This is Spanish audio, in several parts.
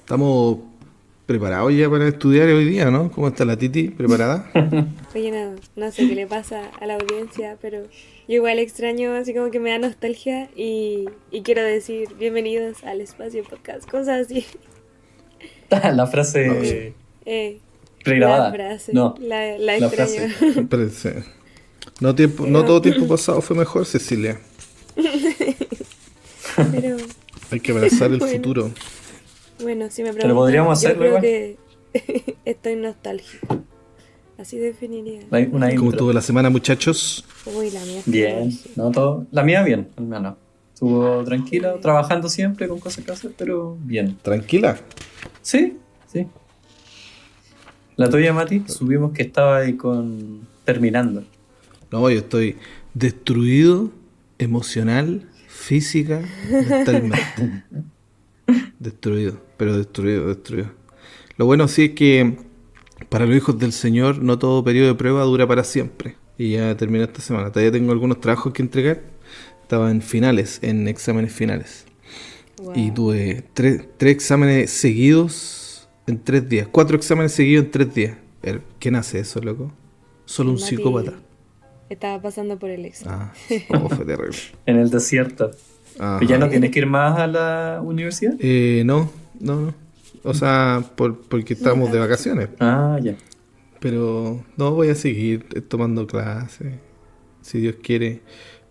Estamos preparados ya para estudiar hoy día, ¿no? ¿Cómo está la Titi? ¿Preparada? Oye, no sé qué le pasa a la audiencia, pero yo igual extraño, así como que me da nostalgia y quiero decir bienvenidos al espacio podcast, cosas así. La No, sí. frase Eh, la pregrabada. frase, No, la la extraño. frase. Espérense. No Pero, todo tiempo pasado fue mejor, Cecilia. pero, Hay que abrazar el bueno, futuro. bueno, si me Pero podríamos preguntan, yo hacerlo creo igual. que estoy nostálgico. Así definiría. Una ¿Cómo intro. estuvo la semana, muchachos? Uy, la mía estuvo Bien, brígida. ¿no? Todo. La mía bien, al menos. Estuvo tranquila, trabajando siempre con cosas que hacer, pero bien. ¿Tranquila? Sí, sí. La tuya, Mati, subimos que estaba ahí con terminando. No, yo estoy destruido emocional, física, mentalmente. Destruido, pero destruido. Lo bueno sí es que para los hijos del Señor no todo periodo de prueba dura para siempre. Y ya terminé esta semana. Todavía tengo algunos trabajos que entregar. Estaba en finales, en exámenes finales. Y Wow. tuve tres exámenes seguidos en 3 días. 4 exámenes seguidos en 3 días. ¿Quién hace eso, loco? Solo El un psicópata. Mati estaba pasando por el examen. Ah, oh, fue terrible. En el desierto. ¿Pero ya Ajá. no tienes que ir más a la universidad? No. O sea, porque estamos de vacaciones. Ah, ya. Pero no voy a seguir tomando clases. Si Dios quiere,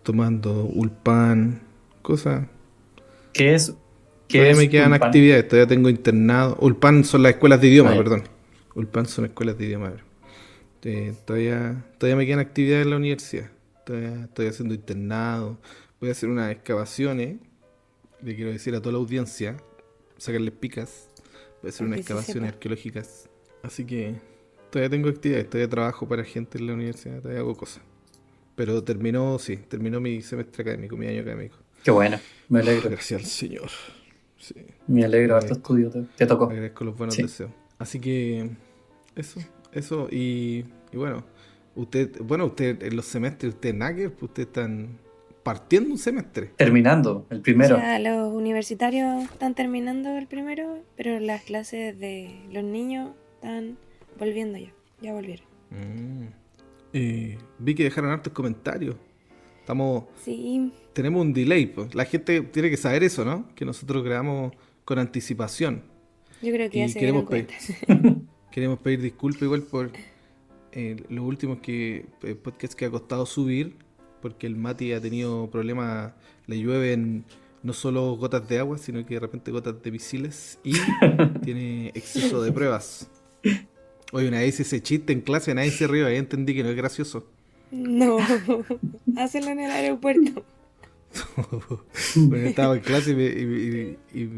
tomando Ulpan, cosas. ¿Qué es, qué Todavía me es quedan Ulpan? actividades, todavía tengo internado. Ulpan son las escuelas de Ah, idioma, ya. perdón. Ulpan son escuelas de idioma. Todavía me quedan actividades en la universidad. Todavía estoy haciendo internado. Voy a hacer unas excavaciones. Le quiero decir a toda la audiencia, sacarles picas. Voy a hacer unas Aunque sí excavaciones sepa. arqueológicas. Así que todavía tengo actividades, todavía trabajo para gente en la universidad, todavía hago cosas. Pero terminó mi semestre académico, mi año académico. Qué bueno. Me alegro. Gracias al Señor. Sí, Me alegro, harto agradezco. estudio. Te tocó. Agradezco los buenos Sí. deseos. Así que eso y usted en los semestres, usted Nagger, pues usted están partiendo un semestre. Terminando, el O primero. sea, los universitarios están terminando el primero, pero las clases de los niños están volviendo ya. Ya volvieron. Mm. Vi que dejaron hartos comentarios. Estamos, Sí, tenemos un delay, pues. La gente tiene que saber eso, ¿no? Que nosotros grabamos con anticipación. yo creo que ya Y se dieron queremos pedir, cuenta. queremos pedir disculpas igual por los últimos podcasts que ha costado subir, porque el Mati ha tenido problemas, le llueven no solo gotas de agua, sino que de repente gotas de misiles y tiene exceso de pruebas. Oye, una vez hice ese chiste en clase, nadie se rió, ahí entendí que no es gracioso. No, hácelo en el aeropuerto. Bueno, estaba en clase y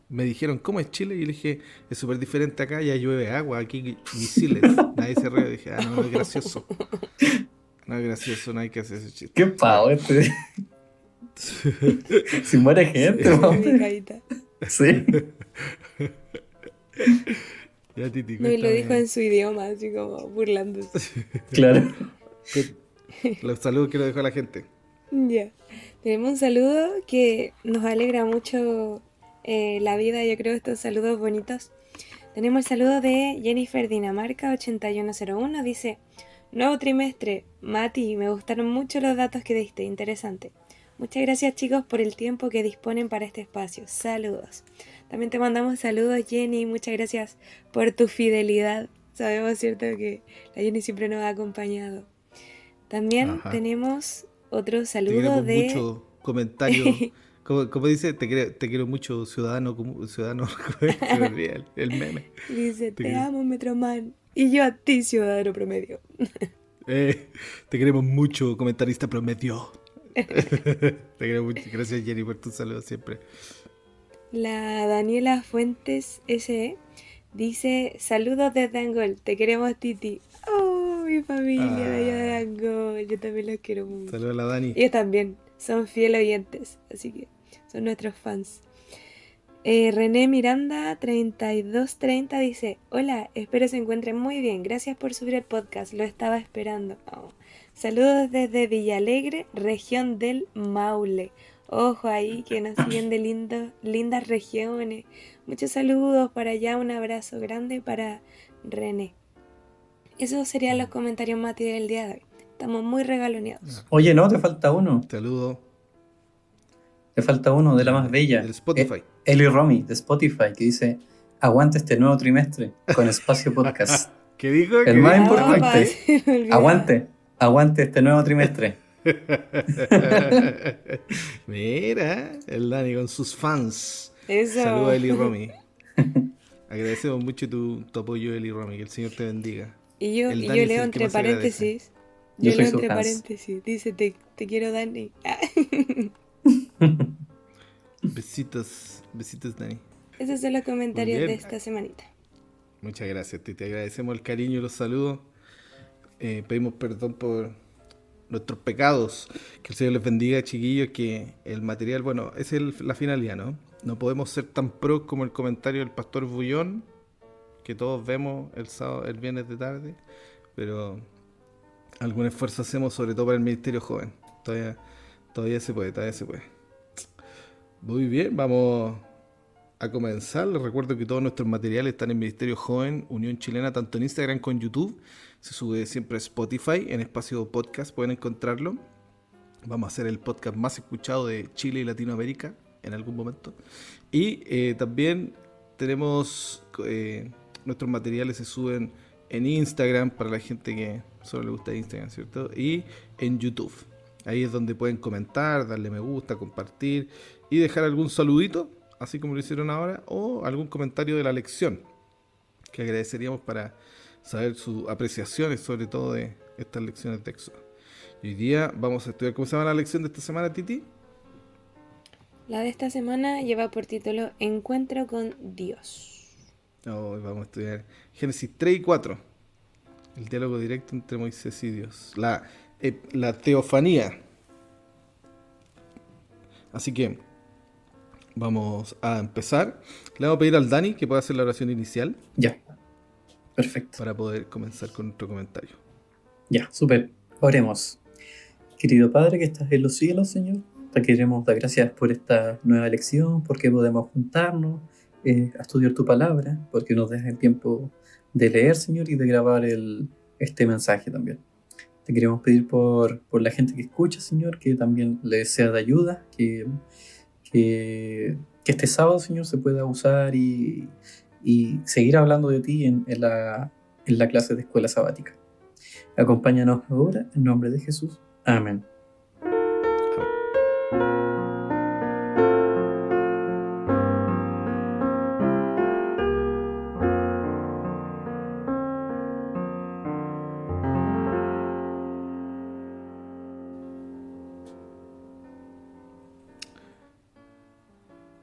me dijeron, ¿cómo es Chile? Y yo le dije, es súper diferente acá, ya llueve agua, aquí misiles. Nadie se rió, dije, no es gracioso. No es gracioso, no hay que hacer ese chiste. Qué pavo Ya. este. Si muere gente, Esa es mi hombre. caída. Sí. Ya, Titi, No, y lo dijo cuéntame. en su idioma, así como burlándose. Claro. Cu- Los saludos que le dejó a la gente. Ya. Tenemos un saludo que nos alegra mucho la vida, yo creo, estos saludos bonitos. Tenemos el saludo de Jennifer Dinamarca 8101, dice: nuevo trimestre, Mati, me gustaron mucho los datos que diste, interesante. Muchas gracias chicos por el tiempo que disponen para este espacio, saludos. También te mandamos saludos Jenny, muchas gracias por tu fidelidad. Sabemos, cierto, que la Jenny siempre nos ha acompañado. También Ajá. tenemos otro Te saludo queremos de... mucho. Comentario. Como dice, te quiero mucho, ciudadano. Ciudadano. Se me olvida el meme. Dice, Te, te quiero- amo Metroman. Y yo a ti, ciudadano promedio. te queremos mucho, comentarista promedio. Te quiero mucho. Gracias, Jenny, por tus saludos siempre. La Daniela Fuentes SE dice, saludos desde Angol, te queremos Titi. Oh, mi familia de allá de Ah, Angol, yo también los quiero mucho. saludos a la Dani. Ellos también son fieles oyentes, así que son nuestros fans. René Miranda 3230 dice, hola, espero se encuentren muy bien, gracias por subir el podcast, lo estaba esperando. Oh. Saludos desde Villalegre, región del Maule. ojo ahí, que nos siguen de lindas regiones. Muchos saludos para allá, un abrazo grande para René. Esos serían los comentarios, Mati, del día de hoy. Estamos muy regaloneados. Oye, no, te falta uno. Saludo. Te falta uno de la más bella. Del Spotify. Eli Romy, de Spotify, que dice: aguante este nuevo trimestre con Espacio Podcast. ¿Qué dijo? El ¿Qué más dijo? importante. Se me olvidaba. Aguante este nuevo trimestre. Mira, el Dani con sus fans. Eso. Saludos a Eli Romy. Agradecemos mucho tu apoyo, Eli Romy. Que el Señor te bendiga. Y yo El Dani es leo el que entre más agradece. paréntesis. Yo Yo soy leo su entre fans. paréntesis. Dice, te quiero, Dani. Besitos, Dani. Esos son los comentarios Muy de bien. esta semanita. Muchas gracias, te agradecemos el cariño y los saludos. Pedimos perdón por nuestros pecados. Que el Señor les bendiga, chiquillos. Que el material, bueno, esa es la finalidad, ¿no? No podemos ser tan pros como el comentario del pastor Bullón, que todos vemos el viernes de tarde, pero algún esfuerzo hacemos, sobre todo para el ministerio joven. Todavía se puede. Muy bien, vamos a comenzar. Les recuerdo que todos nuestros materiales están en Ministerio Joven, Unión Chilena, tanto en Instagram como en YouTube. Se sube siempre a Spotify, en espacio podcast pueden encontrarlo. Vamos a hacer el podcast más escuchado de Chile y Latinoamérica en algún momento. Y también tenemos nuestros materiales se suben en Instagram para la gente que solo le gusta Instagram, ¿cierto? Y en YouTube. Ahí es donde pueden comentar, darle me gusta, compartir y dejar algún saludito, así como lo hicieron ahora, o algún comentario de la lección, que agradeceríamos para saber sus apreciaciones, sobre todo de estas lecciones de Éxodo. Y hoy día vamos a estudiar, ¿cómo se llama la lección de esta semana, Titi? La de esta semana lleva por título Encuentro con Dios. Hoy vamos a estudiar Génesis 3 y 4, el diálogo directo entre Moisés y Dios, la teofanía. Así que vamos a empezar. Le vamos a pedir al Dani que pueda hacer la oración inicial Ya. Perfecto. para poder comenzar con nuestro comentario. Ya, súper. Oremos. Querido Padre que estás en los cielos, Señor, te queremos dar gracias por esta nueva lección, porque podemos juntarnos a estudiar tu palabra, porque nos dejas el tiempo de leer, Señor, y de grabar este mensaje también. Te queremos pedir por la gente que escucha, Señor, que también le sea de ayuda, que este sábado, Señor, se pueda usar y seguir hablando de ti en la clase de escuela sabática. Acompáñanos ahora, en nombre de Jesús. Amén.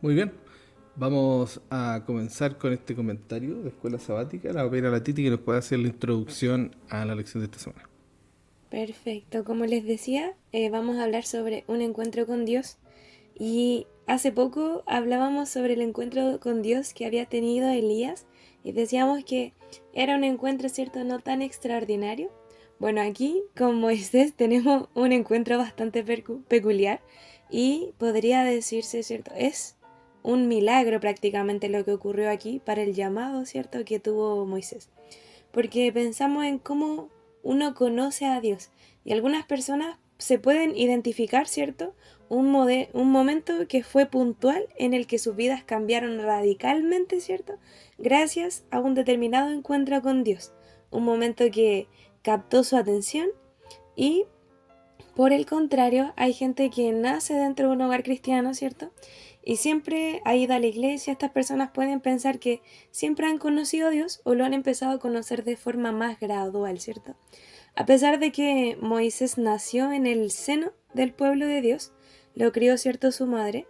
Muy bien, vamos a comenzar con este comentario de escuela sabática. Le voy a pedir a la Titi que nos pueda hacer la introducción a la lección de esta semana. Perfecto, como les decía, vamos a hablar sobre un encuentro con Dios. Y hace poco hablábamos sobre el encuentro con Dios que había tenido Elías y decíamos que era un encuentro, ¿cierto?, no tan extraordinario. Bueno, aquí con Moisés tenemos un encuentro bastante peculiar y podría decirse, ¿cierto?, es un milagro prácticamente lo que ocurrió aquí para el llamado, ¿cierto?, que tuvo Moisés. Porque pensamos en cómo uno conoce a Dios y algunas personas se pueden identificar, ¿cierto?, un momento que fue puntual en el que sus vidas cambiaron radicalmente, ¿cierto?, gracias a un determinado encuentro con Dios. Un momento que captó su atención y, por el contrario, hay gente que nace dentro de un hogar cristiano, ¿cierto?, y siempre ha ido a la iglesia. Estas personas pueden pensar que siempre han conocido a Dios o lo han empezado a conocer de forma más gradual, ¿cierto? A pesar de que Moisés nació en el seno del pueblo de Dios, lo crió, ¿cierto?, su madre,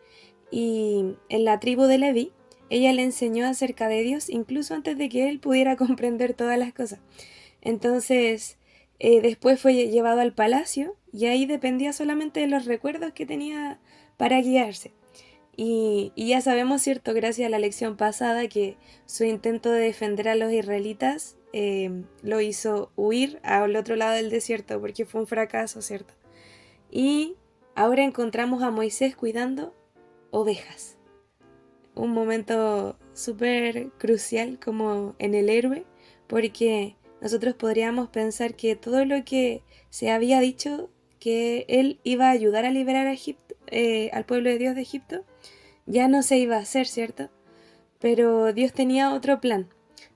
y en la tribu de Leví, ella le enseñó acerca de Dios incluso antes de que él pudiera comprender todas las cosas. Entonces, después fue llevado al palacio y ahí dependía solamente de los recuerdos que tenía para guiarse. Y ya sabemos, ¿cierto?, gracias a la lección pasada, que su intento de defender a los israelitas lo hizo huir al otro lado del desierto porque fue un fracaso, ¿cierto? Y ahora encontramos a Moisés cuidando ovejas. Un momento súper crucial como en el héroe, porque nosotros podríamos pensar que todo lo que se había dicho que él iba a ayudar a liberar a Egipto, al pueblo de Dios de Egipto, ya no se iba a hacer, ¿cierto? Pero Dios tenía otro plan.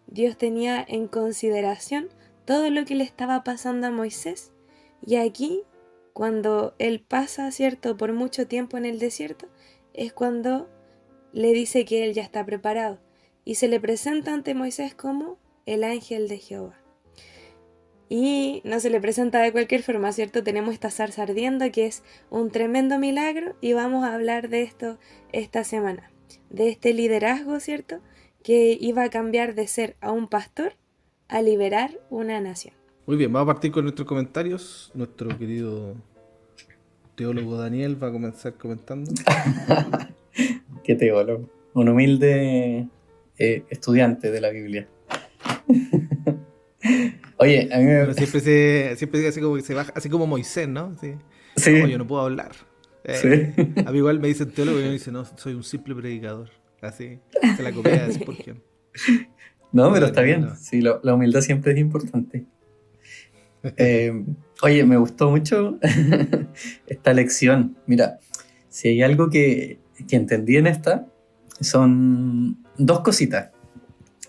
Dios tenía en consideración todo lo que le estaba pasando a Moisés. Y aquí, cuando él pasa, ¿cierto?, por mucho tiempo en el desierto, es cuando le dice que él ya está preparado. Y se le presenta ante Moisés como el ángel de Jehová. Y no se le presenta de cualquier forma, ¿cierto? Tenemos esta zarza ardiendo que es un tremendo milagro y vamos a hablar de esto esta semana. De este liderazgo, ¿cierto? Que iba a cambiar de ser a un pastor a liberar una nación. Muy bien, vamos a partir con nuestros comentarios. Nuestro querido teólogo Daniel va a comenzar comentando. ¿Qué teólogo? Un humilde estudiante de la Biblia. Oye, a mí me... Bueno, siempre así como que se baja, así como Moisés, ¿no? Así, Sí. no, yo no puedo hablar. Sí. A mí igual me dicen teólogo y yo me dicen, no, soy un simple predicador. Así, se la copia de Spurgeon. No, pero está bien. No. Sí, la humildad siempre es importante. Oye, me gustó mucho esta lección. Mira, si hay algo que entendí en esta, son dos cositas.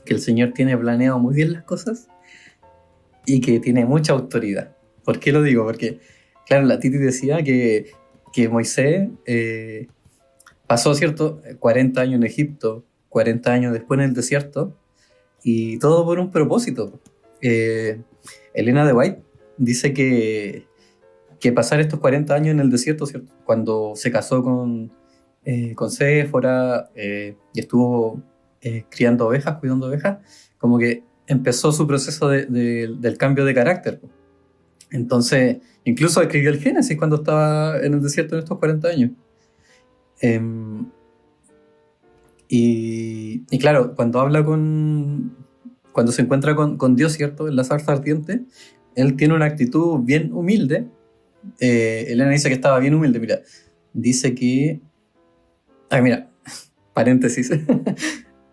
Que el Señor tiene planeado muy bien las cosas y que tiene mucha autoridad. ¿Por qué lo digo? Porque, claro, la Titi decía que Moisés pasó, ¿cierto?, 40 años en Egipto, 40 años después en el desierto, y todo por un propósito. Elena de White dice que pasar estos 40 años en el desierto, ¿cierto?, cuando se casó con Séfora y estuvo criando ovejas, cuidando ovejas, como que empezó su proceso del cambio de carácter. Entonces, incluso escribió el Génesis cuando estaba en el desierto en estos 40 años. Y claro, cuando se encuentra con Dios, ¿cierto?, en la zarza ardiente, él tiene una actitud bien humilde. Elena dice que estaba bien humilde. Mira, dice que... Ay, mira, paréntesis.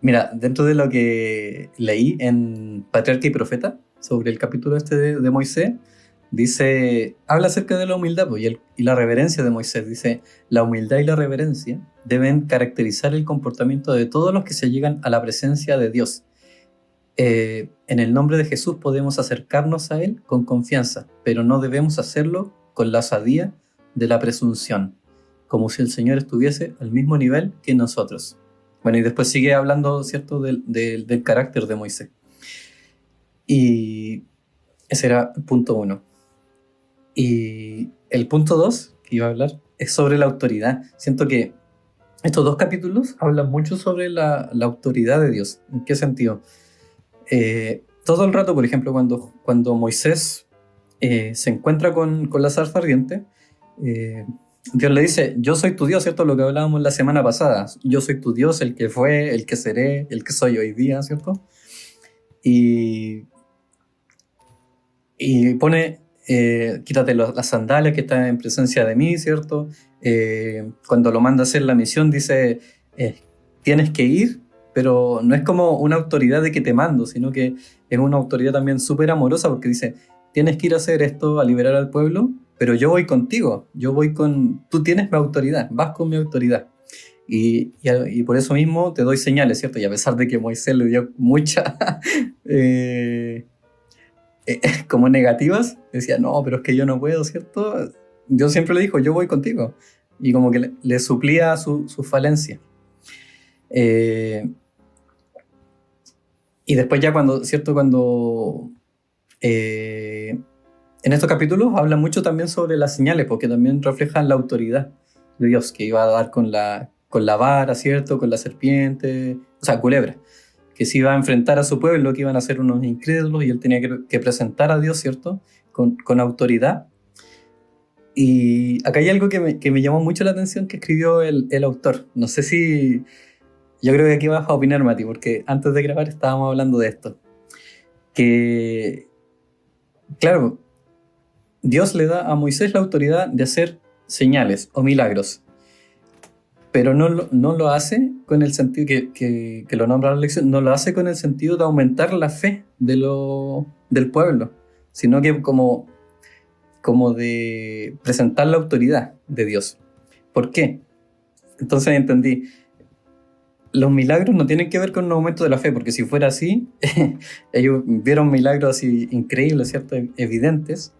Mira, dentro de lo que leí en Patriarca y Profeta, sobre el capítulo este de Moisés, dice, habla acerca de la humildad y la reverencia de Moisés. Dice, la humildad y la reverencia deben caracterizar el comportamiento de todos los que se llegan a la presencia de Dios. En el nombre de Jesús podemos acercarnos a Él con confianza, pero no debemos hacerlo con la osadía de la presunción, como si el Señor estuviese al mismo nivel que nosotros. Bueno, y después sigue hablando, ¿cierto?, del carácter de Moisés. Y ese era el punto 1. Y el punto 2 que iba a hablar es sobre la autoridad. Siento que estos dos capítulos hablan mucho sobre la autoridad de Dios. ¿En qué sentido? Todo el rato, por ejemplo, cuando Moisés se encuentra con la zarza ardiente, Dios le dice, yo soy tu Dios, ¿cierto? Lo que hablábamos la semana pasada. Yo soy tu Dios, el que fue, el que seré, el que soy hoy día, ¿cierto? Y pone, quítate las sandalias que están en presencia de mí, ¿cierto? Cuando lo manda a hacer la misión, dice, tienes que ir, pero no es como una autoridad de que te mando, sino que es una autoridad también súper amorosa, porque dice, tienes que ir a hacer esto, a liberar al pueblo, pero yo voy contigo, tú tienes mi autoridad, vas con mi autoridad. Y por eso mismo te doy señales, ¿cierto? Y a pesar de que Moisés le dio muchas como negativas, decía, no, pero es que yo no puedo, ¿cierto? Dios siempre le dijo, yo voy contigo. Y como que le suplía su falencia. Y después ya cuando en estos capítulos habla mucho también sobre las señales, porque también reflejan la autoridad de Dios, que iba a dar con la vara, ¿cierto? Con la serpiente, o sea, culebra, que se iba a enfrentar a su pueblo, que iban a ser unos incrédulos, y él tenía que presentar a Dios, ¿cierto? Con autoridad. Y acá hay algo que me llamó mucho la atención que escribió el autor. No sé si... Yo creo que aquí vas a opinar, Mati, porque antes de grabar estábamos hablando de esto. Que, claro, Dios le da a Moisés la autoridad de hacer señales o milagros, pero no lo hace con el sentido que lo nombra la lección, no lo hace con el sentido de aumentar la fe del pueblo, sino que como de presentar la autoridad de Dios. ¿Por qué? Entonces entendí, los milagros no tienen que ver con un aumento de la fe, porque si fuera así, ellos vieron milagros así increíbles, ¿cierto? Evidentes,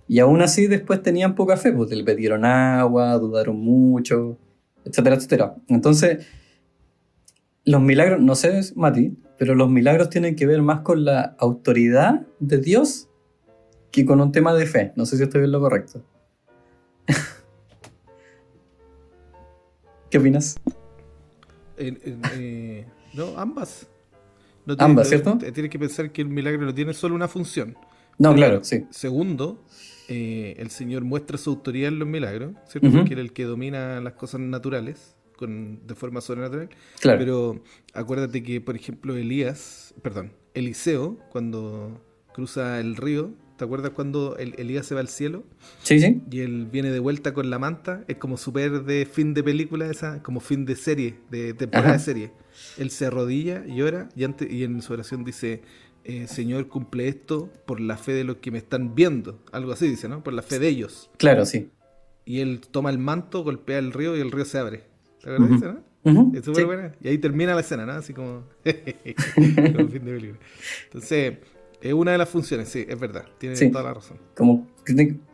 y aún así después tenían poca fe, pues le pidieron agua, dudaron mucho, etcétera, etcétera. Entonces, los milagros, no sé, Mati, pero los milagros tienen que ver más con la autoridad de Dios que con un tema de fe. No sé si estoy en lo correcto. ¿Qué opinas? No, ambas. Ambas, ¿cierto? Tienes que pensar que el milagro no tiene solo una función. No, Primero. claro, sí. Segundo, el Señor muestra su autoridad en los milagros, ¿cierto? Ujú. Porque Él es el que domina las cosas naturales de forma sobrenatural. Claro. Pero acuérdate que, por ejemplo, Eliseo, cuando cruza el río, ¿te acuerdas cuando Elías se va al cielo? Sí, sí. Y él viene de vuelta con la manta. Es como súper de fin de película esa, como fin de serie, de temporada Ajá. de serie. Él se arrodilla y ora y en su oración dice, Señor, cumple esto por la fe de los que me están viendo. Algo así dice, ¿no? Por la fe de ellos. Claro, sí. Y él toma el manto, golpea el río y el río se abre. ¿Te acuerdas de eso, no? Ujú. Es súper Sí. buena. Y ahí termina la escena, ¿no? Así como... como fin de película. Entonces, es una de las funciones, sí, es verdad. Tiene Sí. toda la razón.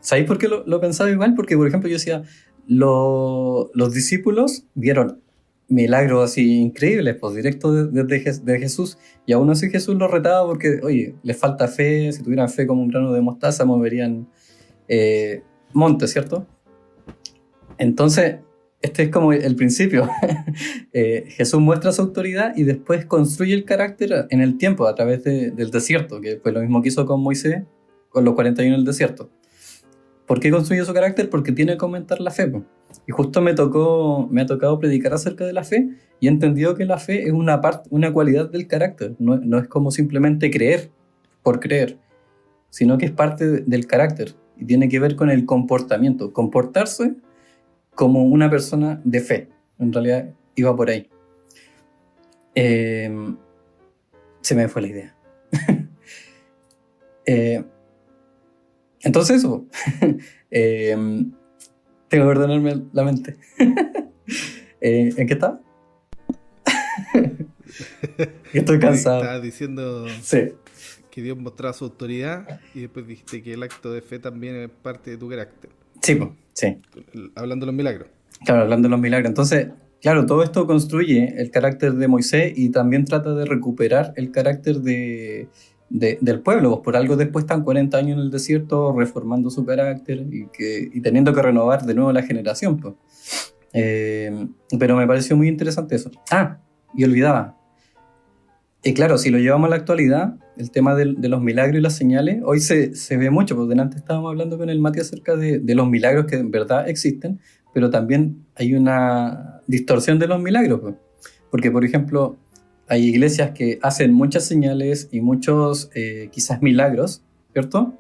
¿Sabéis por qué lo pensaba igual? Porque, por ejemplo, yo decía, los discípulos vieron milagros así increíbles, pues directos de Jesús, y aún así Jesús los retaba porque, oye, les falta fe, si tuvieran fe como un grano de mostaza, moverían montes, ¿cierto? Entonces, este es como el principio. Jesús muestra su autoridad y después construye el carácter en el tiempo a través del desierto, que fue lo mismo que hizo con Moisés, con los 40 años en el desierto. ¿Por qué construye su carácter? Porque tiene que aumentar la fe, po. Y justo me ha tocado predicar acerca de la fe y he entendido que la fe es una cualidad del carácter. No es como simplemente creer por creer, sino que es parte del carácter y tiene que ver con el comportamiento. Comportarse como una persona de fe. En realidad iba por ahí. Se me fue la idea. Entonces eso. Tengo que ordenarme la mente. ¿En qué estaba? Estoy cansado. Estabas diciendo Sí, que Dios mostraba su autoridad y después dijiste que el acto de fe también es parte de tu carácter. sí, po, sí. Hablando de los milagros. Claro, hablando de los milagros. Entonces, claro, todo esto construye el carácter de Moisés y también trata de recuperar el carácter del pueblo. Pues por algo después están 40 años en el desierto reformando su carácter y teniendo que renovar de nuevo la generación, pues. Pero me pareció muy interesante eso. Y olvidaba. Y claro, si lo llevamos a la actualidad, el tema de los milagros y las señales, hoy se ve mucho, porque delante estábamos hablando con el Mati acerca de los milagros que en verdad existen, pero también hay una distorsión de los milagros, pues. Porque, por ejemplo, hay iglesias que hacen muchas señales y muchos quizás milagros, ¿cierto?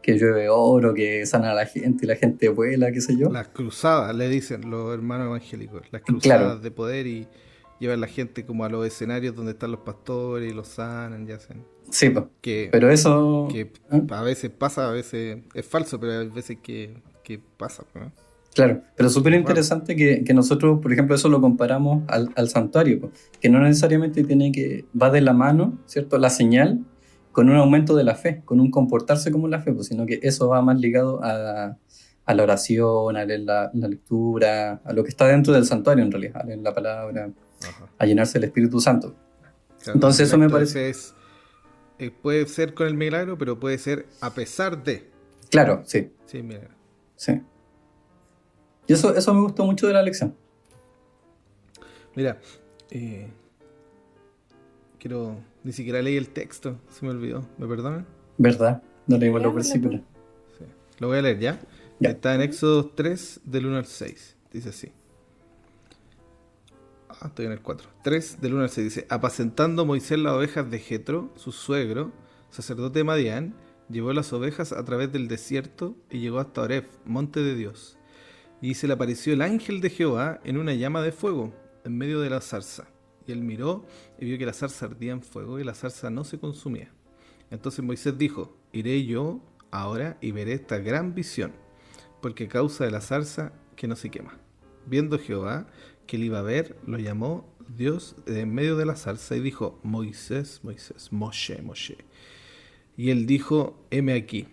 Que llueve oro, que sana a la gente y la gente vuela, qué sé yo. Las cruzadas, le dicen los hermanos evangélicos. Las cruzadas Claro. de poder y llevan la gente como a los escenarios donde están los pastores y los sanan y hacen. Sí, pues. Que, Pero eso... que ¿eh? a veces pasa, a veces es falso, pero hay veces que pasa, ¿no? Claro, pero súper interesante que nosotros, por ejemplo, eso lo comparamos al santuario, pues, que no necesariamente va de la mano, ¿cierto? La señal con un aumento de la fe, con un comportarse como la fe, pues, sino que eso va más ligado a la oración, a leer la lectura, a lo que está dentro del santuario en realidad, a leer la palabra, Ajá. a llenarse del Espíritu Santo. Claro, Entonces eso el me acto de parece... fe puede ser con el milagro, pero puede ser a pesar de. Claro, sí, Sí, milagro. sí. Y eso me gustó mucho de la lección. Mira, ni siquiera leí el texto, se me olvidó, ¿me perdonan? ¿Verdad? No leímos los Leámoslo, versículos. Sí. Lo voy a leer ya. Ya. Está en Éxodo 3, del 1 al 6. Dice así. Estoy en el 4. 3, del 1 al 6. Dice: Apacentando Moisés las ovejas de Jetro, su suegro, sacerdote de Madián, llevó las ovejas a través del desierto y llegó hasta Oreb, monte de Dios. Y se le apareció el ángel de Jehová en una llama de fuego en medio de la zarza. Y él miró y vio que la zarza ardía en fuego y la zarza no se consumía. Entonces Moisés dijo: iré yo ahora y veré esta gran visión, porque causa de la zarza que no se quema. Viendo Jehová que él iba a ver, lo llamó Dios de en medio de la zarza y dijo: Moisés, Moisés, Moshe, Moshe. Y él dijo: heme aquí.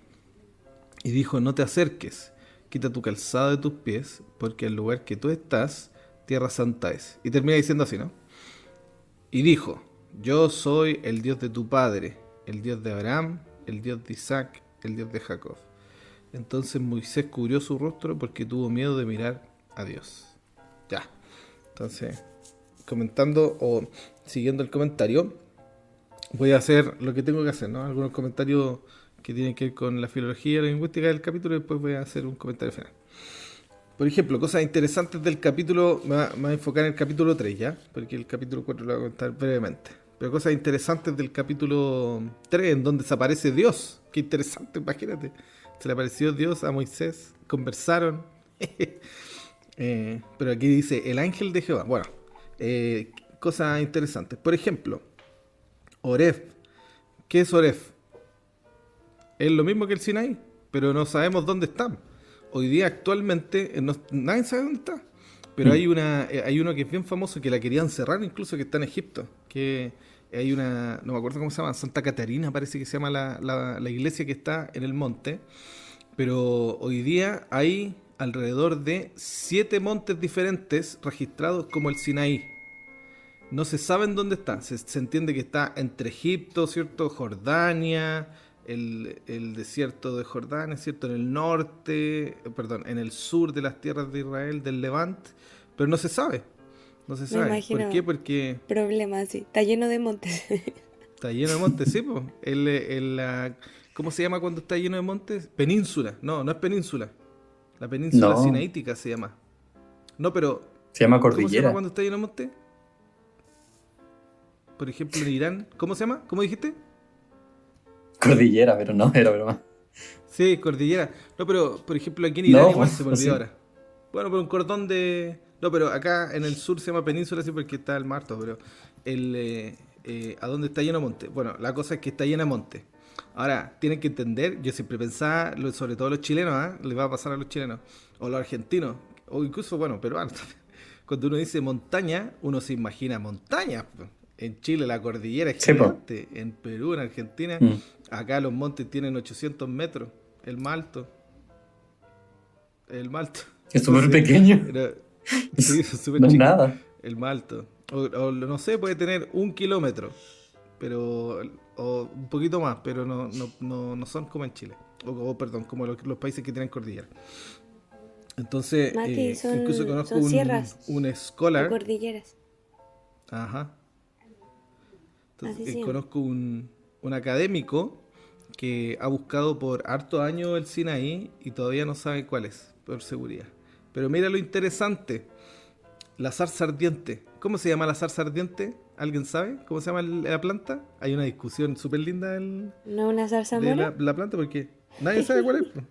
Y dijo: no te acerques, quita tu calzado de tus pies, porque el lugar que tú estás, tierra santa es. Y termina diciendo así, ¿no? Y dijo: yo soy el Dios de tu padre, el Dios de Abraham, el Dios de Isaac, el Dios de Jacob. Entonces Moisés cubrió su rostro porque tuvo miedo de mirar a Dios. Ya. Entonces, comentando o siguiendo el comentario, voy a hacer lo que tengo que hacer, ¿no? Algunos comentarios que tienen que ver con la filología y la lingüística del capítulo y después voy a hacer un comentario final. Por ejemplo, cosas interesantes del capítulo, me voy a enfocar en el capítulo 3, ¿ya? Porque el capítulo 4 lo voy a contar brevemente. Pero cosas interesantes del capítulo 3, en donde desaparece Dios. Qué interesante, imagínate. Se le apareció Dios a Moisés, conversaron. Pero aquí dice, el ángel de Jehová. Bueno, cosas interesantes. Por ejemplo, Oreb. ¿Qué es Oreb? Es lo mismo que el Sinaí, pero no sabemos dónde está. Hoy día actualmente nadie sabe dónde está. Pero hay uno que es bien famoso, que la querían cerrar incluso, que está en Egipto. Que hay una, no me acuerdo cómo se llama, Santa Catarina parece que se llama la iglesia que está en el monte. Pero hoy día hay alrededor de 7 montes diferentes registrados como el Sinaí. No se sabe en dónde está. Se entiende que está entre Egipto, ¿cierto? Jordania, el desierto de Jordania, ¿cierto? En el norte, perdón, en el sur de las tierras de Israel, del Levante. Pero no se sabe. No se Me sabe. imagino ¿Por qué? Porque problemas, sí. Está lleno de montes. está lleno de montes, sí, pues. ¿Cómo se llama cuando está lleno de montes? Península. No, no es península. La península No, sinaítica se llama. No, pero se llama ¿cómo se llama cordillera. cuando está lleno de montes? Por ejemplo, en Irán, ¿cómo se llama? ¿Cómo dijiste? Cordillera, pero no, era broma. Sí, cordillera. No, pero por ejemplo aquí en Irán No, igual se me pues, olvidó sí. ahora. Bueno, pero un cordón de... No, pero acá en el sur se llama península, sí, porque está el mar, todo, pero ¿a dónde está lleno de monte? Bueno, la cosa es que está llena de monte. Ahora, tienen que entender, yo siempre pensaba, sobre todo los chilenos, ¿ah? Les va a pasar a los chilenos, o los argentinos, o incluso, bueno, peruanos también. Cuando uno dice montaña, uno se imagina montañas, po. En Chile la cordillera es Sí, po. gigante, en Perú, en Argentina, Mm. acá los montes tienen 800 metros, el más alto. El más alto. Es súper Entonces, pequeño. sí, es súper No es chico. nada. El más alto. O no sé, puede tener 1 kilómetro. Pero. O un poquito más, pero no son como en Chile. Perdón, como los países que tienen cordillera. Entonces, Mati, incluso conozco son sierras un o scholar. cordilleras. Ajá. Entonces, Así se llama. conozco un académico que ha buscado por hartos años el Sinaí y todavía no sabe cuál es, por seguridad. Pero mira lo interesante, la zarza ardiente. ¿Cómo se llama la zarza ardiente? ¿Alguien sabe cómo se llama la planta? Hay una discusión súper linda ¿No una de zarzamora? la planta porque nadie sabe cuál es, po. No,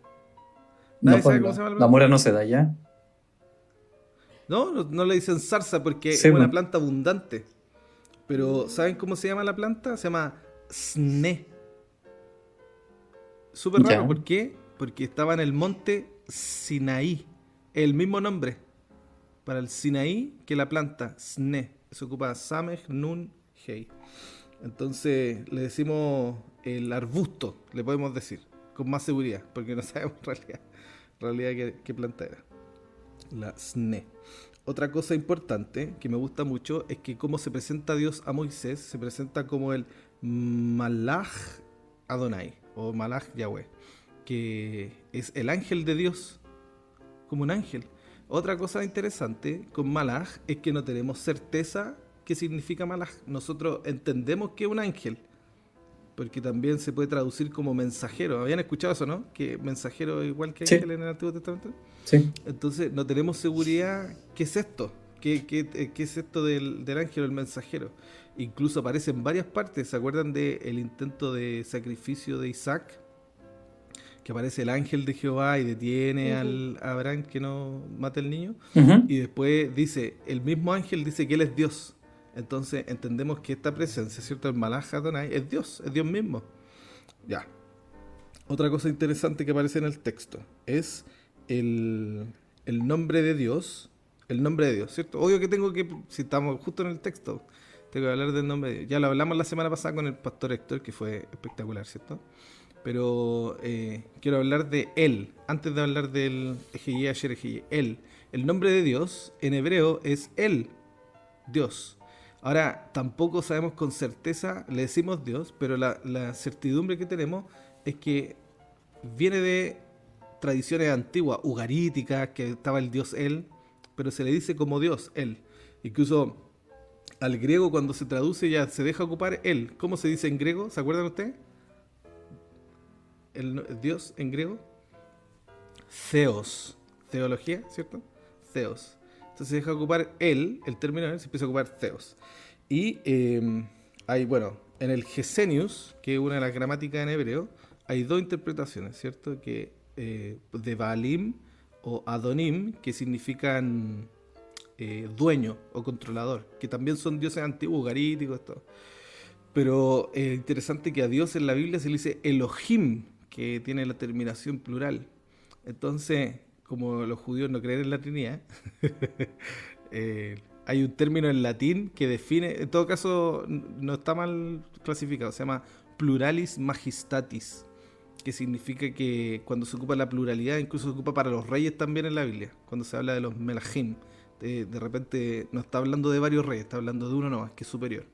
Nadie pues sabe cómo se llama la la planta. mora no se da ya. No le dicen zarza porque es Sí, una pues. planta abundante. Pero ¿saben cómo se llama la planta? Se llama SNE. Súper raro, Ya. ¿por qué? Porque estaba en el monte Sinaí. El mismo nombre para el Sinaí que la planta, SNE. Se ocupa Samej Nun Hei. Entonces le decimos el arbusto, le podemos decir, con más seguridad, porque no sabemos en realidad qué planta era. La SNE. Otra cosa importante que me gusta mucho es que cómo se presenta Dios a Moisés, se presenta como el Malach Adonai o Malach Yahweh, que es el ángel de Dios, como un ángel. Otra cosa interesante con Malach es que no tenemos certeza qué significa Malach. Nosotros entendemos que es un ángel, porque también se puede traducir como mensajero. ¿Habían escuchado eso, no? Que mensajero es igual que Sí, ángel en el Antiguo Testamento. sí. Entonces no tenemos seguridad qué es esto, qué es esto del ángel o el mensajero. Incluso aparece en varias partes. ¿Se acuerdan del intento de sacrificio de Isaac? que aparece el ángel de Jehová y detiene a Abraham que no mate al niño. Ujú. Y después dice, el mismo ángel dice que él es Dios. Entonces entendemos que esta presencia, ¿cierto? El Malaj Adonai es Dios mismo. Ya. Otra cosa interesante que aparece en el texto es el, el nombre de Dios. El nombre de Dios, ¿cierto? Obvio que tengo que, si estamos justo en el texto, tengo que hablar del nombre de Dios. Ya lo hablamos la semana pasada con el pastor Héctor, que fue espectacular, ¿cierto? Pero quiero hablar de él, antes de hablar del Ejeye, Asher Ejeye, él. El nombre de Dios en hebreo es él, Dios. Ahora, tampoco sabemos con certeza, le decimos Dios, pero la certidumbre que tenemos es que viene de tradiciones antiguas, ugaríticas, que estaba el Dios él, pero se le dice como Dios, él. Incluso al griego cuando se traduce ya se deja ocupar él. ¿Cómo se dice en griego? ¿Se acuerdan ustedes? El Dios en griego. Theos. Teología, ¿cierto? Theos. Entonces se deja ocupar él, el término él, se empieza a ocupar Theos. Y hay, bueno, en el Gesenius, que es una de las gramáticas en hebreo, hay dos interpretaciones, ¿cierto? Que de Baalim o Adonim, que significan dueño o controlador, que también son dioses antiguos, garíticos, todo. Pero es interesante que a Dios en la Biblia se le dice Elohim, que tiene la terminación plural. Entonces, como los judíos no creen en la Trinidad, hay un término en latín que define, en todo caso no está mal clasificado, se llama pluralis majestatis, que significa que cuando se ocupa la pluralidad, incluso se ocupa para los reyes también en la Biblia, cuando se habla de los melahim, de repente no está hablando de varios reyes, está hablando de uno nomás, que es superior.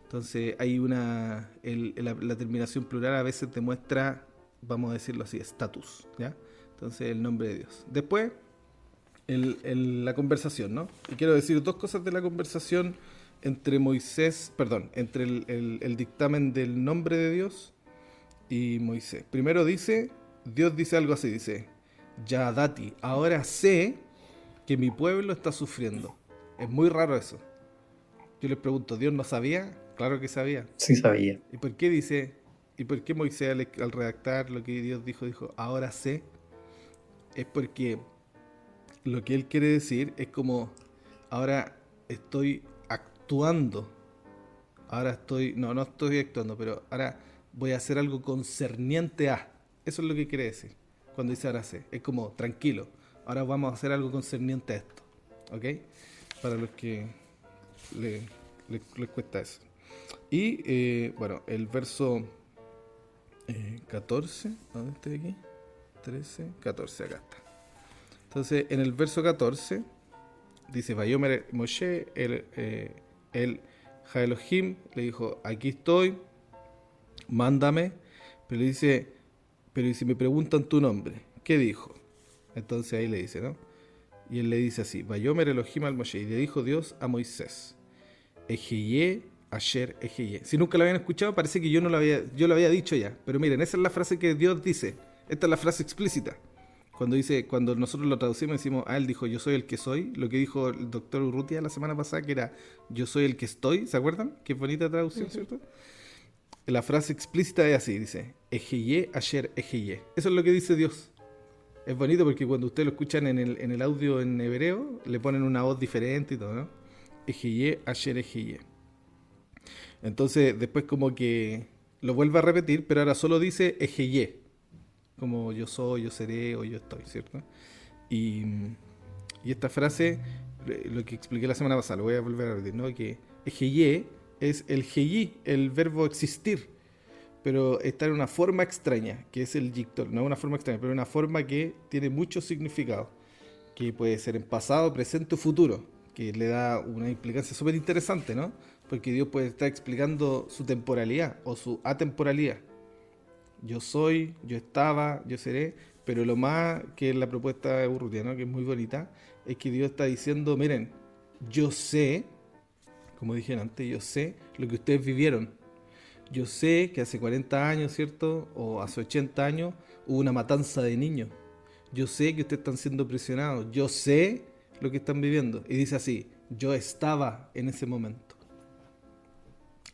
Entonces hay la terminación plural a veces demuestra, vamos a decirlo así, estatus, ¿ya? Entonces el nombre de Dios. Después, la conversación, ¿no? Y quiero decir dos cosas de la conversación entre Moisés, perdón, entre el dictamen del nombre de Dios y Moisés. Primero Dios dice algo así, dice, Yadati, ahora sé que mi pueblo está sufriendo. Es muy raro eso. Yo les pregunto, ¿Dios no sabía? Claro que sabía. Sí sabía. ¿Y por qué dice, y por qué Moisés al redactar lo que Dios dijo, ahora sé? Es porque lo que él quiere decir es como, ahora estoy actuando. No estoy actuando, pero ahora voy a hacer algo concerniente a. Eso es lo que quiere decir cuando dice ahora sé. Es como, tranquilo, ahora vamos a hacer algo concerniente a esto. ¿Ok? Para los que les cuesta eso. Y bueno, el verso 14, ¿dónde estoy aquí? 13, 14, acá está. Entonces, en el verso 14 dice, Vayomer Moshe, el Jaelohim le dijo, aquí estoy, mándame, pero si me preguntan tu nombre, ¿qué dijo? Entonces ahí le dice, ¿no? Y él le dice así, Vayomer Elohim al Moshe, y le dijo Dios a Moisés, Ejeye, Asher, Ejeye. Si nunca lo habían escuchado, parece que yo lo había dicho ya, pero miren, esa es la frase que Dios dice, esta es la frase explícita. Cuando nosotros lo traducimos decimos, él dijo, yo soy el que soy, lo que dijo el doctor Urrutia la semana pasada, que era, yo soy el que estoy, ¿se acuerdan? Qué bonita traducción, ¿cierto? La frase explícita es así, dice, Ejeye, Asher, Ejeye. Eso es lo que dice Dios. Es bonito porque cuando ustedes lo escuchan en el audio en hebreo, le ponen una voz diferente y todo, ¿no? Ejeye, Asher, Ejeye. Entonces, después como que lo vuelve a repetir, pero ahora solo dice Ejeye. Como yo soy, yo seré o yo estoy, ¿cierto? Y esta frase, lo que expliqué la semana pasada, lo voy a volver a repetir, ¿no? Que Ejeye es el Heyi, el verbo existir, pero está en una forma extraña, que es el yictor, no una forma extraña, pero una forma que tiene mucho significado, que puede ser en pasado, presente o futuro, que le da una implicancia súper interesante, ¿no? Porque Dios puede estar explicando su temporalidad o su atemporalidad. Yo soy, yo estaba, yo seré, pero lo más que es la propuesta de Urrutia, ¿no? Que es muy bonita, es que Dios está diciendo, miren, yo sé, como dije antes, yo sé lo que ustedes vivieron. Yo sé que hace 40 años, ¿cierto? O hace 80 años hubo una matanza de niños. Yo sé que ustedes están siendo prisioneros. Yo sé lo que están viviendo. Y dice así, yo estaba en ese momento.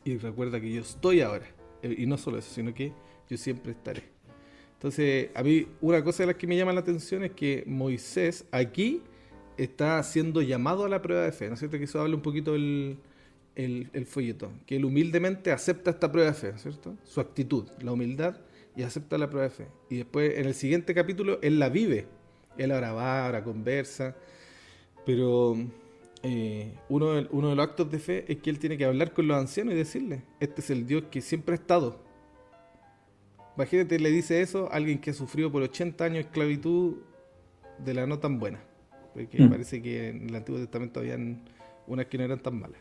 Y recuerda que yo estoy ahora. Y no solo eso, sino que yo siempre estaré. Entonces, a mí una cosa de las que me llama la atención es que Moisés aquí está siendo llamado a la prueba de fe, ¿no es cierto? Que eso habla un poquito el folleto, que él humildemente acepta esta prueba de fe, ¿no es cierto? Su actitud, la humildad, y acepta la prueba de fe. Y después, en el siguiente capítulo, él la vive. Él ahora va, ahora conversa, pero uno de los actos de fe es que él tiene que hablar con los ancianos y decirles, este es el Dios que siempre ha estado. Imagínate, le dice eso a alguien que ha sufrido por 80 años de esclavitud de la no tan buena. Porque parece que en el Antiguo Testamento habían unas que no eran tan malas.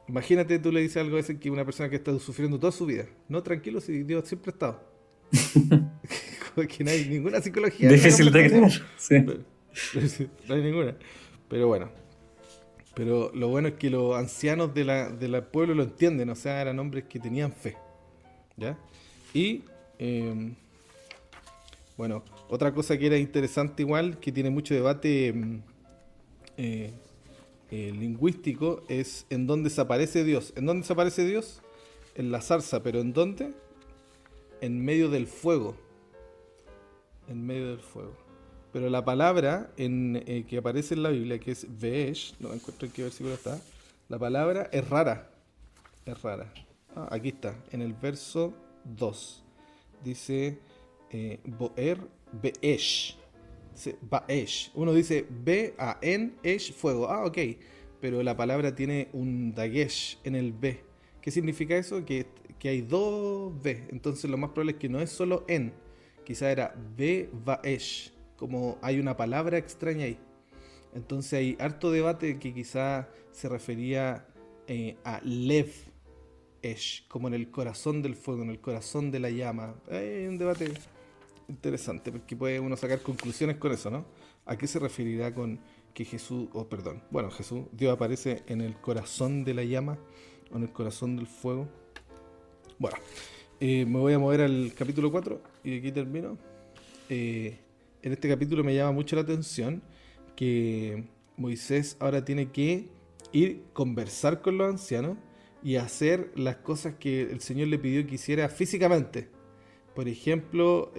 Imagínate, tú le dices algo a ese que una persona que ha estado sufriendo toda su vida. No, tranquilo, si Dios siempre ha estado. Como que no hay ninguna psicología. Difícil de creer. Sí. No hay ninguna. Pero bueno. Pero lo bueno es que los ancianos del pueblo lo entienden. O sea, eran hombres que tenían fe. ¿Ya? Y... bueno, otra cosa que era interesante igual, que tiene mucho debate lingüístico, es en dónde desaparece Dios. ¿En dónde desaparece Dios? En la zarza, pero ¿en dónde? En medio del fuego. En medio del fuego. Pero la palabra que aparece en la Biblia, que es Veesh, no encuentro en qué versículo está, la palabra es rara. Es rara. Aquí está, en el verso 2. Dice Boer Beesh. Baesh. Uno dice B-A-N-Esh, fuego. Ok. Pero la palabra tiene un dagesh en el B. ¿Qué significa eso? Que hay dos B. Entonces lo más probable es que no es solo en. Quizá era Be-Baesh. Como hay una palabra extraña ahí. Entonces hay harto debate que quizá se refería a Lev Esh, como en el corazón del fuego, en el corazón de la llama. Hay un debate interesante, porque puede uno sacar conclusiones con eso, ¿no? ¿A qué se referirá con que Jesús, Jesús, Dios aparece en el corazón de la llama, o en el corazón del fuego? Bueno, me voy a mover al capítulo 4, y aquí termino. En este capítulo me llama mucho la atención que Moisés ahora tiene que ir a conversar con los ancianos, y hacer las cosas que el Señor le pidió que hiciera físicamente. Por ejemplo,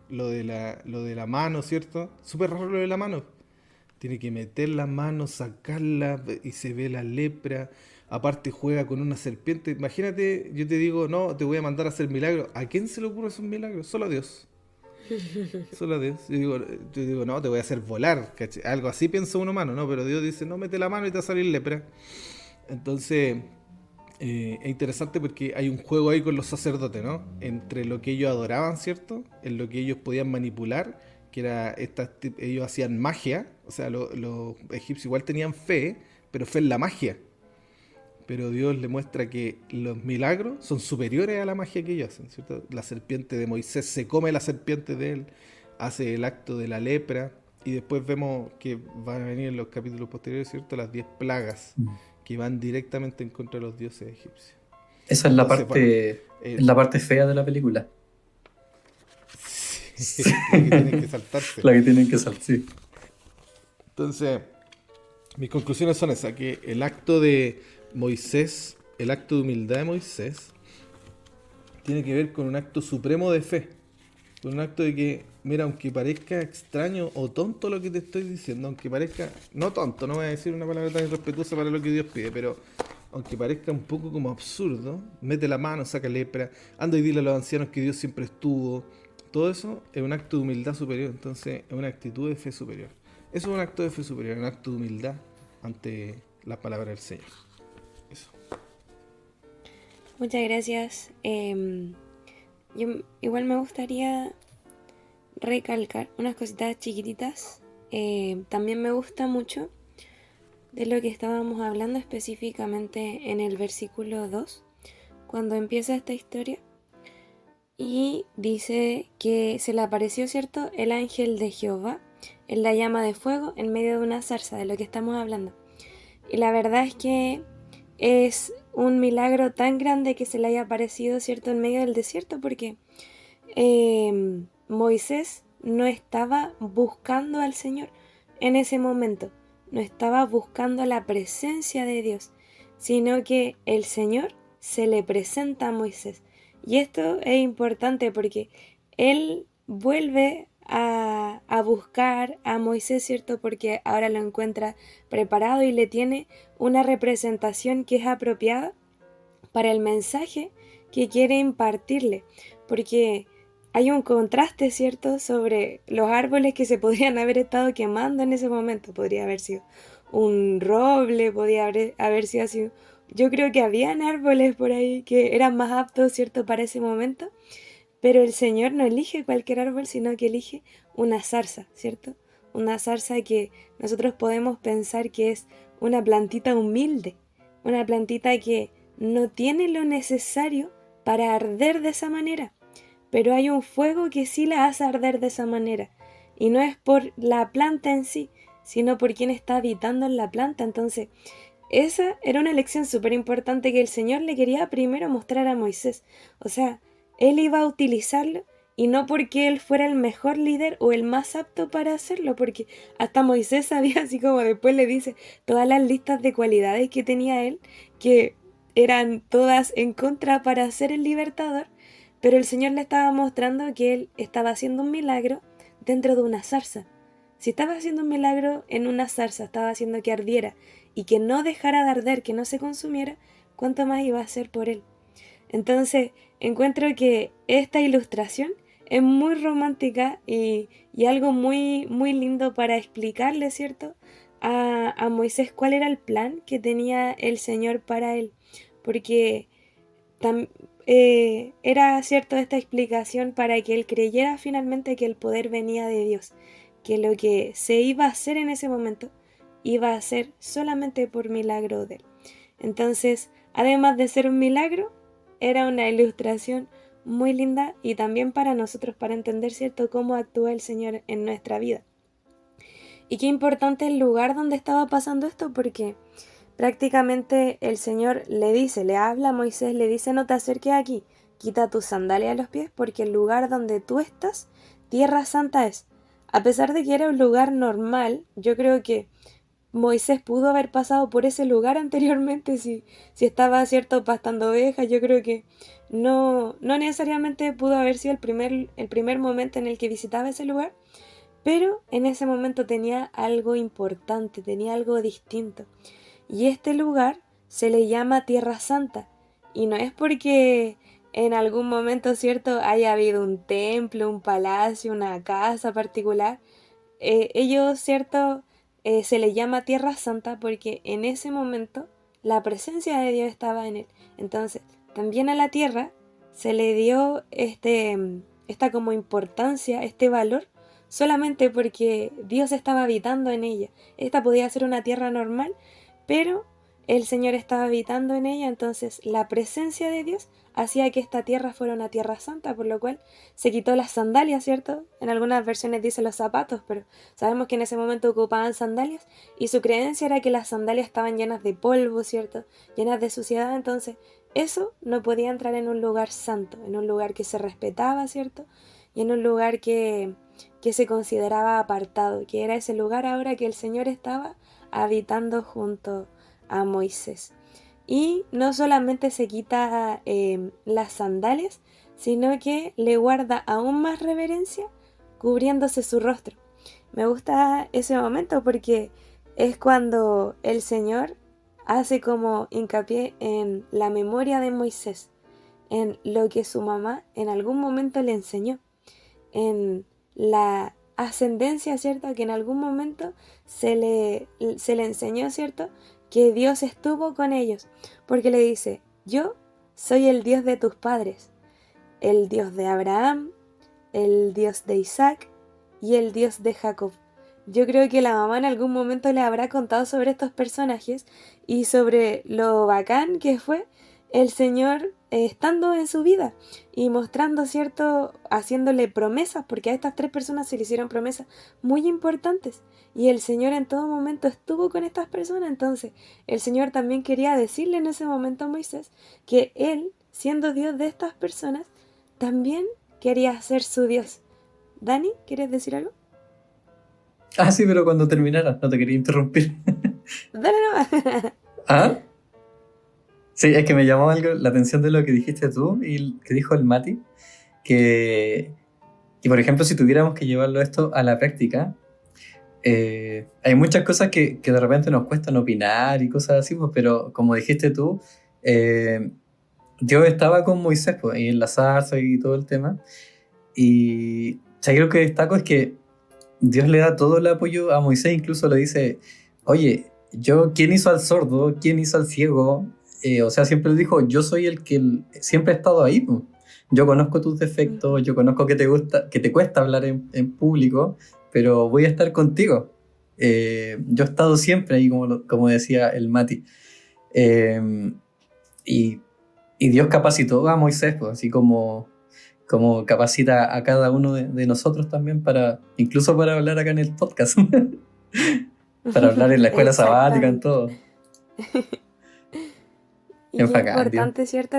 lo de la mano, ¿cierto? Súper raro lo de la mano. Tiene que meter la mano, sacarla y se ve la lepra. Aparte juega con una serpiente. Imagínate, yo te digo, no, te voy a mandar a hacer milagros. ¿A quién se le ocurre hacer un milagro? Solo a Dios. Solo a Dios. Yo digo, no, te voy a hacer volar. ¿Cachai? Algo así piensa un humano, ¿no? Pero Dios dice, no, mete la mano y te va a salir lepra. Entonces... es interesante porque hay un juego ahí con los sacerdotes, ¿no? Entre lo que ellos adoraban, ¿cierto? En lo que ellos podían manipular, que era ellos hacían magia, o sea, los egipcios igual tenían fe, pero fe en la magia. Pero Dios le muestra que los milagros son superiores a la magia que ellos hacen, ¿cierto? La serpiente de Moisés se come la serpiente de él, hace el acto de la lepra, y después vemos que van a venir en los capítulos posteriores, ¿cierto? Las 10 plagas que van directamente en contra de los dioses egipcios. Esa es la parte fea de la película. Sí, la que tienen que saltarse. La que tienen que saltar, sí. Entonces, mis conclusiones son esas, que el acto de Moisés, el acto de humildad de Moisés, tiene que ver con un acto supremo de fe. Con un acto de que, mira, aunque parezca extraño o tonto lo que te estoy diciendo, aunque parezca, no tonto, no voy a decir una palabra tan irrespetuosa para lo que Dios pide, pero aunque parezca un poco como absurdo, mete la mano, saca lepra, anda y dile a los ancianos que Dios siempre estuvo. Todo eso es un acto de humildad superior, entonces es una actitud de fe superior. Eso es un acto de fe superior, un acto de humildad ante la palabra del Señor. Eso. Muchas gracias. Yo igual me gustaría recalcar unas cositas chiquititas. También me gusta mucho de lo que estábamos hablando específicamente en el versículo 2, cuando empieza esta historia y dice que se le apareció, ¿cierto?, el ángel de Jehová en la llama de fuego en medio de una zarza, de lo que estamos hablando. Y la verdad es que es un milagro tan grande que se le haya aparecido, ¿cierto?, en medio del desierto, porque Moisés no estaba buscando al Señor en ese momento, no estaba buscando la presencia de Dios, sino que el Señor se le presenta a Moisés. Y esto es importante porque él vuelve a buscar a Moisés, ¿cierto? Porque ahora lo encuentra preparado y le tiene una representación que es apropiada para el mensaje que quiere impartirle. Porque hay un contraste, ¿cierto?, sobre los árboles que se podrían haber estado quemando en ese momento. Podría haber sido un roble, podría haber sido así. Yo creo que habían árboles por ahí que eran más aptos, ¿cierto?, para ese momento. Pero el Señor no elige cualquier árbol, sino que elige una zarza, ¿cierto? Una zarza que nosotros podemos pensar que es una plantita humilde, una plantita que no tiene lo necesario para arder de esa manera, pero hay un fuego que sí la hace arder de esa manera, y no es por la planta en sí, sino por quien está habitando en la planta. Entonces, esa era una lección súper importante que el Señor le quería primero mostrar a Moisés. O sea, él iba a utilizarlo y no porque él fuera el mejor líder o el más apto para hacerlo, porque hasta Moisés sabía, así como después le dice, todas las listas de cualidades que tenía él, que eran todas en contra para ser el libertador, pero el Señor le estaba mostrando que él estaba haciendo un milagro dentro de una zarza. Si estaba haciendo un milagro en una zarza, estaba haciendo que ardiera y que no dejara de arder, que no se consumiera, ¿cuánto más iba a hacer por él? Entonces, encuentro que esta ilustración es muy romántica y algo muy, muy lindo para explicarle, ¿cierto?, a Moisés cuál era el plan que tenía el Señor para él. Porque era, ¿cierto?, esta explicación para que él creyera finalmente que el poder venía de Dios, que lo que se iba a hacer en ese momento iba a ser solamente por milagro de él. Entonces, además de ser un milagro, era una ilustración muy linda y también para nosotros, para entender, ¿cierto?, cómo actúa el Señor en nuestra vida. Y qué importante el lugar donde estaba pasando esto, porque prácticamente el Señor le dice, le habla a Moisés, le dice, no te acerques aquí, quita tus sandalias a los pies, porque el lugar donde tú estás, tierra santa es. A pesar de que era un lugar normal, yo creo que Moisés pudo haber pasado por ese lugar anteriormente si estaba, cierto, pastando ovejas. Yo creo que no necesariamente pudo haber sido el primer momento en el que visitaba ese lugar, pero en ese momento tenía algo importante, tenía algo distinto. Y este lugar se le llama Tierra Santa. Y no es porque en algún momento, ¿cierto?, haya habido un templo, un palacio, una casa particular. Ellos, ¿cierto?, se le llama Tierra Santa porque en ese momento la presencia de Dios estaba en él. Entonces, también a la tierra se le dio esta como importancia, este valor, solamente porque Dios estaba habitando en ella. Esta podía ser una tierra normal, pero el Señor estaba habitando en ella, entonces la presencia de Dios hacía que esta tierra fuera una tierra santa, por lo cual se quitó las sandalias, ¿cierto? En algunas versiones dice los zapatos, pero sabemos que en ese momento ocupaban sandalias y su creencia era que las sandalias estaban llenas de polvo, ¿cierto?, llenas de suciedad, entonces eso no podía entrar en un lugar santo, en un lugar que se respetaba, ¿cierto?, y en un lugar que se consideraba apartado, que era ese lugar ahora que el Señor estaba habitando junto a Moisés. Y no solamente se quita las sandalias, sino que le guarda aún más reverencia cubriéndose su rostro. Me gusta ese momento porque es cuando el Señor hace como hincapié en la memoria de Moisés, en lo que su mamá en algún momento le enseñó, en la ascendencia, ¿cierto?, que en algún momento se le enseñó, ¿cierto?, que Dios estuvo con ellos, porque le dice, yo soy el Dios de tus padres, el Dios de Abraham, el Dios de Isaac y el Dios de Jacob. Yo creo que la mamá en algún momento le habrá contado sobre estos personajes y sobre lo bacán que fue el Señor estando en su vida y mostrando, ¿cierto?, haciéndole promesas, porque a estas tres personas se le hicieron promesas muy importantes y el Señor en todo momento estuvo con estas personas. Entonces el Señor también quería decirle en ese momento a Moisés que Él, siendo Dios de estas personas, también quería ser su Dios. Dani, ¿quieres decir algo? Ah, sí, pero cuando terminara, no te quería interrumpir. Dale nomás. ¿Ah? Sí, es que me llamó algo la atención de lo que dijiste tú y que dijo el Mati, que Y por ejemplo, si tuviéramos que llevarlo esto a la práctica, hay muchas cosas que de repente nos cuestan opinar y cosas así, pues, pero como dijiste tú, Dios estaba con Moisés pues, y en la zarza y todo el tema. Y o sea, yo lo que destaco es que Dios le da todo el apoyo a Moisés, incluso le dice, oye, ¿quién hizo al sordo? ¿Quién hizo al ciego? O sea, siempre le dijo, yo soy el que siempre he estado ahí, pues. Yo conozco tus defectos, yo conozco que te cuesta hablar en público, pero voy a estar contigo. Yo he estado siempre ahí, como decía el Mati. Y, y Dios capacitó a Moisés, pues, así como capacita a cada uno de nosotros también incluso para hablar acá en el podcast, para hablar en la escuela sabática, en todo. Y es importante, ¿cierto?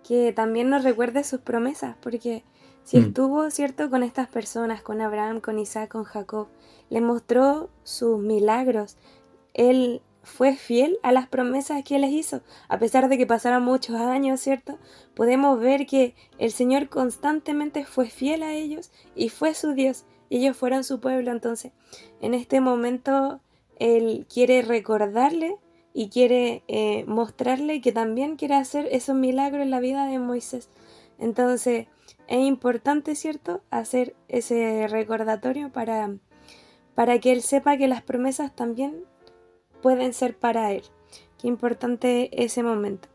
Que también nos recuerde sus promesas, porque si estuvo, ¿cierto? Con estas personas, con Abraham, con Isaac, con Jacob, le mostró sus milagros, él fue fiel a las promesas que les hizo, a pesar de que pasaron muchos años, ¿cierto? Podemos ver que el Señor constantemente fue fiel a ellos y fue su Dios, y ellos fueron su pueblo. Entonces, en este momento, Él quiere recordarle y quiere mostrarle que también quiere hacer esos milagros en la vida de Moisés. Entonces, es importante, ¿cierto?, hacer ese recordatorio para que él sepa que las promesas también pueden ser para él. Qué importante ese momento.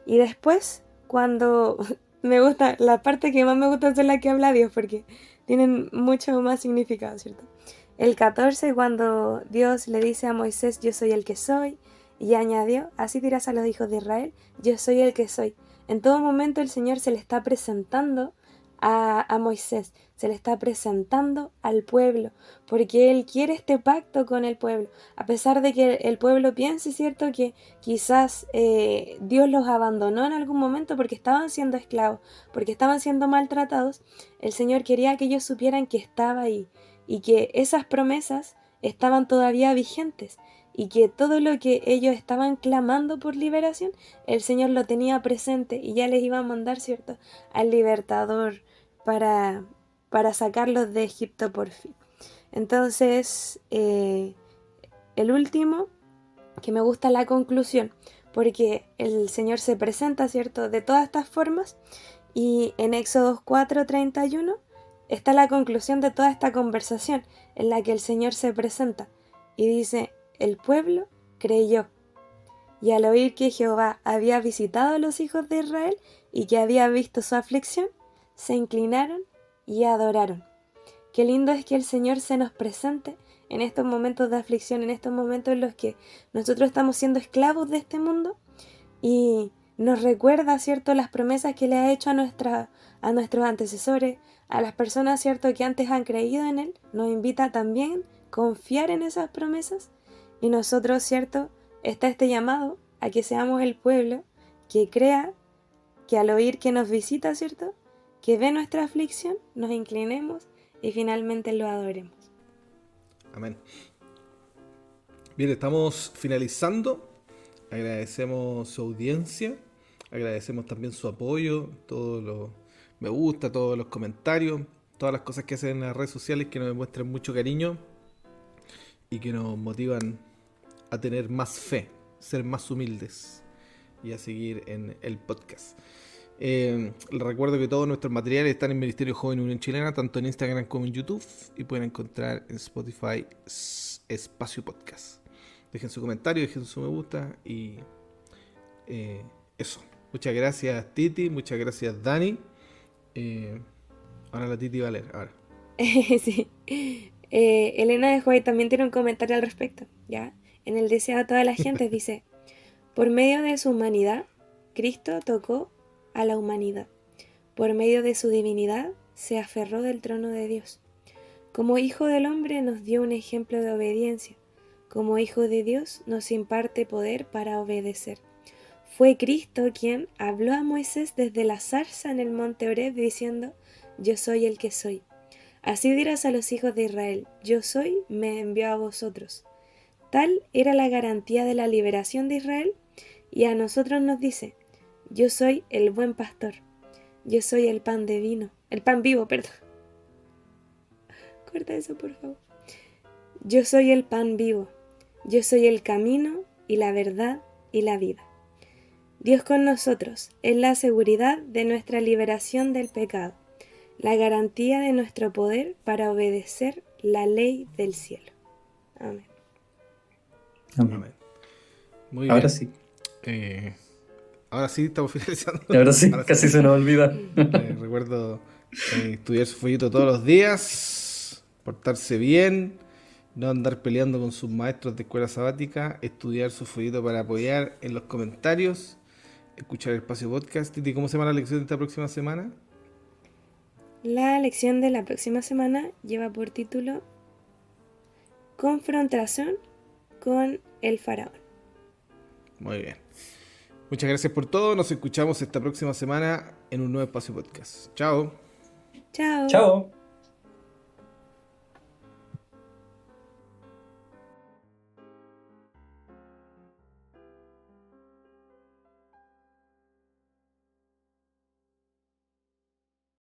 Y después, cuando me gusta, la parte que más me gusta es la que habla Dios, porque tienen mucho más significado, ¿cierto? El 14, cuando Dios le dice a Moisés, yo soy el que soy, y añadió, así dirás a los hijos de Israel, yo soy el que soy. En todo momento el Señor se le está presentando a Moisés, se le está presentando al pueblo, porque Él quiere este pacto con el pueblo, a pesar de que el pueblo piense, ¿cierto?, que quizás Dios los abandonó en algún momento porque estaban siendo esclavos, porque estaban siendo maltratados. El Señor quería que ellos supieran que estaba ahí y que esas promesas estaban todavía vigentes, y que todo lo que ellos estaban clamando por liberación, el Señor lo tenía presente y ya les iba a mandar, ¿cierto?, al libertador para sacarlos de Egipto por fin. Entonces, el último, que me gusta la conclusión, porque el Señor se presenta, ¿cierto?, de todas estas formas, y en Éxodo 4:31 está la conclusión de toda esta conversación, en la que el Señor se presenta y dice, el pueblo creyó, y al oír que Jehová había visitado a los hijos de Israel y que había visto su aflicción, se inclinaron y adoraron. Qué lindo es que el Señor se nos presente en estos momentos de aflicción, en estos momentos en los que nosotros estamos siendo esclavos de este mundo, y nos recuerda, ¿cierto?, las promesas que le ha hecho a nuestros antecesores, a las personas, ¿cierto?, que antes han creído en Él. Nos invita también a confiar en esas promesas. Y nosotros, ¿cierto?, está este llamado a que seamos el pueblo que crea, que al oír que nos visita, ¿cierto?, que ve nuestra aflicción, nos inclinemos y finalmente lo adoremos. Amén. Bien, estamos finalizando. Agradecemos su audiencia, agradecemos también su apoyo, todos los me gusta, todos los comentarios, todas las cosas que hacen en las redes sociales que nos demuestran mucho cariño y que nos motivan a tener más fe, ser más humildes y a seguir en el podcast. Les recuerdo que todos nuestros materiales están en Ministerio Joven Unión Chilena, tanto en Instagram como en YouTube, y pueden encontrar en Spotify Espacio Podcast. Dejen su comentario, dejen su me gusta y eso. Muchas gracias Titi, muchas gracias Dani. Ahora la Titi va a leer. Ahora. Sí. Elena de Joy también tiene un comentario al respecto, ¿ya? En el deseo a toda la gente dice, por medio de su humanidad, Cristo tocó a la humanidad. Por medio de su divinidad, se aferró del trono de Dios. Como hijo del hombre nos dio un ejemplo de obediencia. Como hijo de Dios nos imparte poder para obedecer. Fue Cristo quien habló a Moisés desde la zarza en el monte Horeb diciendo, yo soy el que soy. Así dirás a los hijos de Israel, yo soy, me envió a vosotros. Tal era la garantía de la liberación de Israel, y a nosotros nos dice, yo soy el buen pastor, yo soy el pan vivo, corta eso, por favor. Yo soy el pan vivo. Yo soy el camino y la verdad y la vida. Dios con nosotros es la seguridad de nuestra liberación del pecado, la garantía de nuestro poder para obedecer la ley del cielo. Amén. Amén. Amén. Muy Ahora bien. sí. Ahora sí, estamos finalizando. Ahora sí, casi se nos olvida. Recuerdo estudiar su follito todos los días, portarse bien, no andar peleando con sus maestros de escuela sabática, estudiar su follito para apoyar en los comentarios, escuchar el espacio podcast. Titi, ¿cómo se llama la lección de esta próxima semana? La lección de la próxima semana lleva por título Confrontación con el faraón. Muy bien. Muchas gracias por todo. Nos escuchamos esta próxima semana en un nuevo espacio podcast. Chao. Chao. Chao.